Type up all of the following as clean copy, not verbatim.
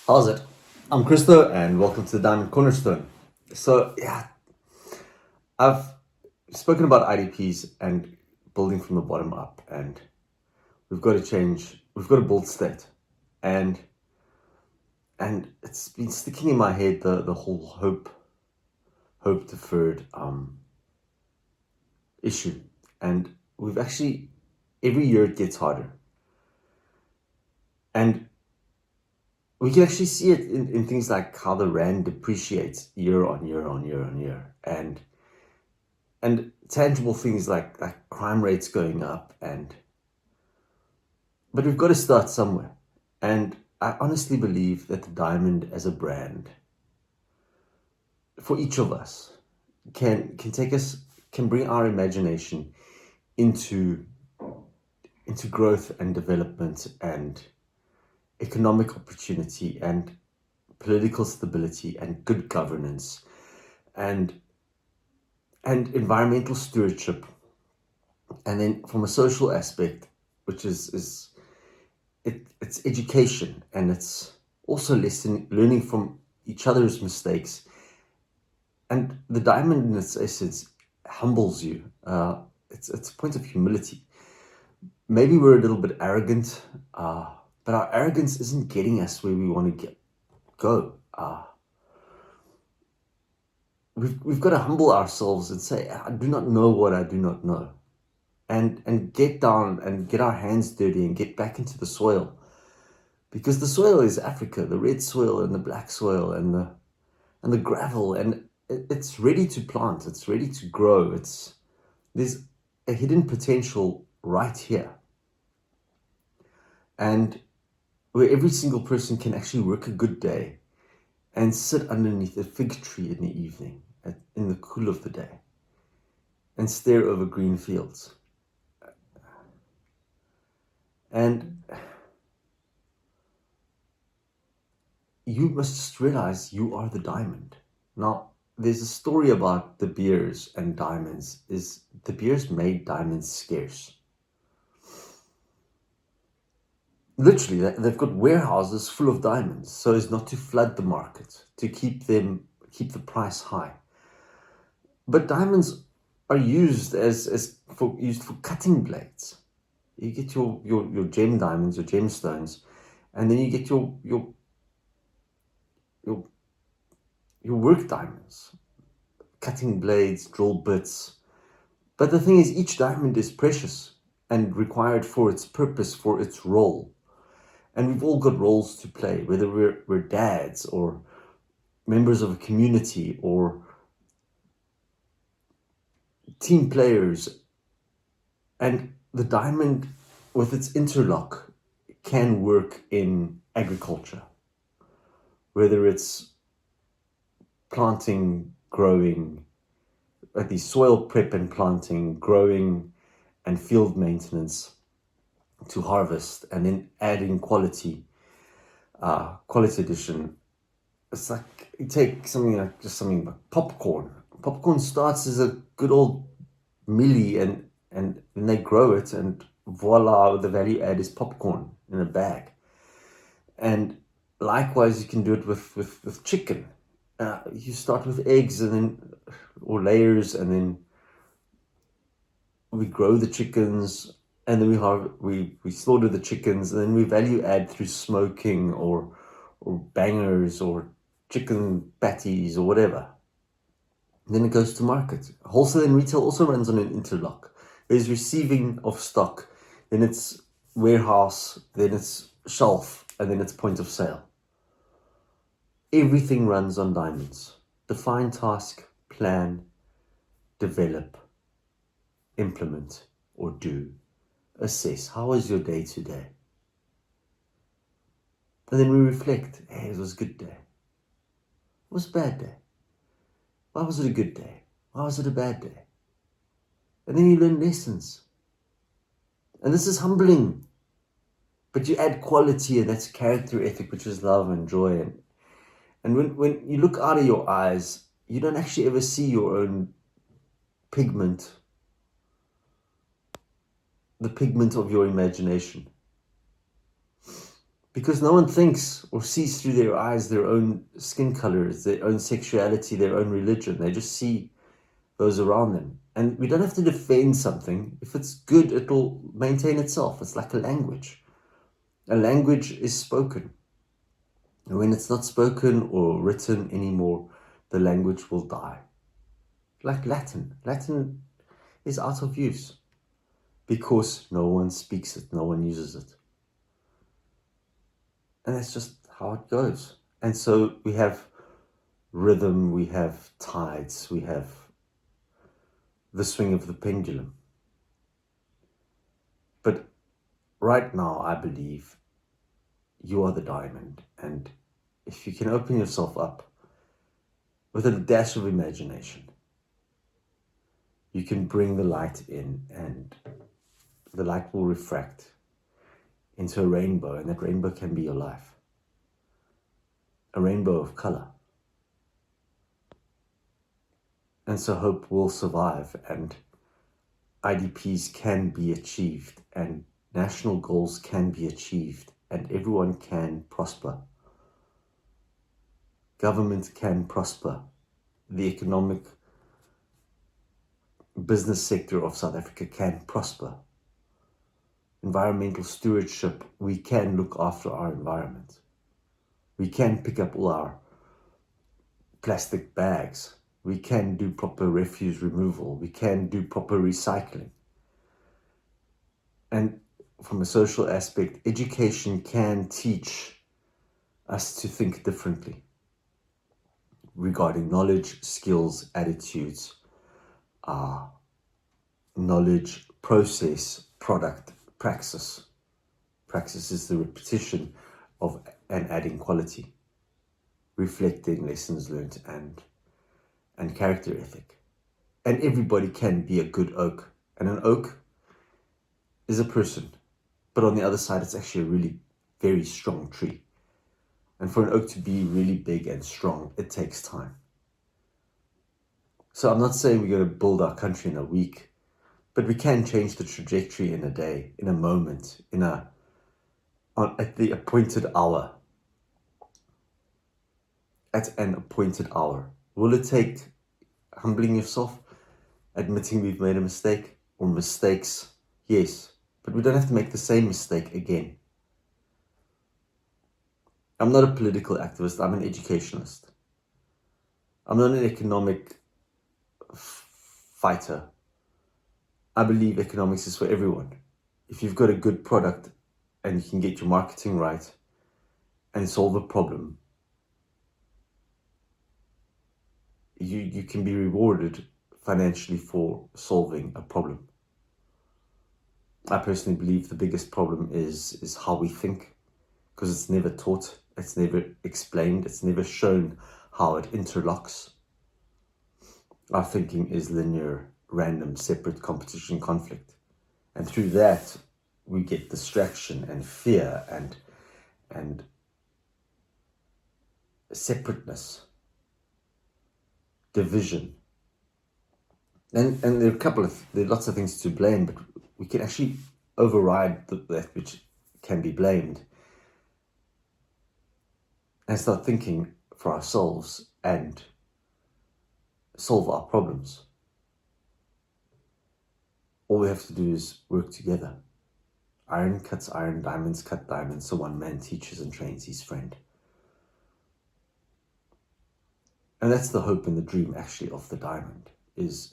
How's it? I'm Christo, and welcome to the Diamond Cornerstone. So, yeah, I've spoken about IDPs and building from the bottom up, and we've got to change. We've got to build state, and it's been sticking in my head the whole hope deferred issue, and we've actually every year it gets harder, and we can actually see it in things like how the rand depreciates year on year on year on year, and tangible things like crime rates going up, and but we've got to start somewhere. And I honestly believe that the diamond as a brand for each of us can take us, can bring our imagination into growth and development and economic opportunity and political stability and good governance and environmental stewardship. And then from a social aspect, which is it's education, and it's also learning from each other's mistakes. And the diamond, in its essence, humbles you. It's a point of humility. Maybe we're a little bit arrogant, but our arrogance isn't getting us where we want to go. We've got to humble ourselves and say, I do not know what I do not know. And get down and get our hands dirty and get back into the soil. Because the soil is Africa, the red soil and the black soil and the gravel, and it's ready to plant, it's ready to grow. There's a hidden potential right here. And where every single person can actually work a good day and sit underneath a fig tree in the evening, in the cool of the day, and stare over green fields. And you must just realize you are the diamond. Now, there's a story about De Beers and diamonds. Is De Beers made diamonds scarce? Literally, they've got warehouses full of diamonds so as not to flood the market, to keep the price high. But diamonds are used used for cutting blades. You get your gem diamonds, your gemstones, and then you get your work diamonds, cutting blades, drill bits. But the thing is, each diamond is precious and required for its purpose, for its role. And we've all got roles to play, whether we're dads or members of a community or team players. And the diamond, with its interlock, can work in agriculture, whether it's planting, growing, at the soil prep and planting, growing, and field maintenance to harvest, and then adding quality addition. It's like you take something like popcorn. Popcorn starts as a good old millie, and then they grow it, and voila, the value add is popcorn in a bag. And likewise, you can do it with chicken. You start with eggs and then, or layers, and then we grow the chickens, and then we slaughter the chickens, and then we value add through smoking or bangers or chicken patties or whatever. And then it goes to market. Wholesale and retail also runs on an interlock. There's receiving of stock, then it's warehouse, then it's shelf, and then it's point of sale. Everything runs on diamonds. Define task, plan, develop, implement, or do. Assess. How was your day today? And then we reflect. Hey, it was a good day. It was a bad day. Why was it a good day? Why was it a bad day? And then you learn lessons. And this is humbling. But you add quality, and that's character ethic, which is love and joy. And when you look out of your eyes, you don't actually ever see your own pigment, the pigment of your imagination. Because no one thinks or sees through their eyes their own skin colors, their own sexuality, their own religion. They just see those around them. And we don't have to defend something. If it's good, it'll maintain itself. It's like a language. A language is spoken. And when it's not spoken or written anymore, the language will die. Like Latin. Latin is out of use because no one speaks it, no one uses it. And that's just how it goes. And so we have rhythm, we have tides, we have the swing of the pendulum. But right now, I believe you are the diamond. And if you can open yourself up with a dash of imagination, you can bring the light in, and the light will refract into a rainbow, and that rainbow can be your life. A rainbow of color. And so hope will survive, and IDPs can be achieved, and national goals can be achieved, and everyone can prosper. Government can prosper. The economic business sector of South Africa can prosper. Environmental stewardship, we can look after our environment. We can pick up all our plastic bags. We can do proper refuse removal. We can do proper recycling. And from a social aspect, education can teach us to think differently regarding knowledge, skills, attitudes, knowledge, process, product, praxis. Praxis is the repetition of and adding quality, reflecting lessons learned and character ethic. And everybody can be a good oak. And an oak is a person. But on the other side, it's actually a really very strong tree. And for an oak to be really big and strong, it takes time. So I'm not saying we're going to build our country in a week, but we can change the trajectory in a day, in a moment, at the appointed hour. At an appointed hour. Will it take humbling yourself, admitting we've made a mistake, or mistakes? Yes, but we don't have to make the same mistake again. I'm not a political activist, I'm an educationalist. I'm not an economic fighter. I believe economics is for everyone. If you've got a good product and you can get your marketing right and solve a problem, you can be rewarded financially for solving a problem. I personally believe the biggest problem is how we think, because it's never taught, it's never explained, it's never shown how it interlocks. Our thinking is linear, random, separate competition, conflict. And through that, we get distraction and fear and separateness, division. And there are lots of things to blame, but we can actually override that which can be blamed and start thinking for ourselves and solve our problems. All we have to do is work together. Iron cuts iron, diamonds cut diamonds, so one man teaches and trains his friend. And that's the hope and the dream actually of the diamond. It's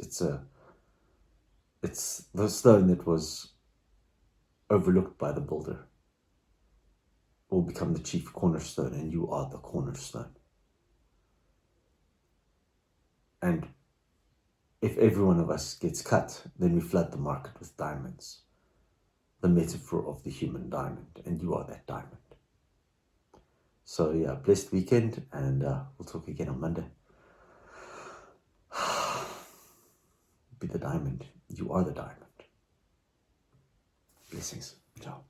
the stone that was overlooked by the builder will become the chief cornerstone, and you are the cornerstone. And if every one of us gets cut, then we flood the market with diamonds. The metaphor of the human diamond, and you are that diamond. So yeah, blessed weekend, and we'll talk again on Monday. Be the diamond. You are the diamond. Blessings. Ciao.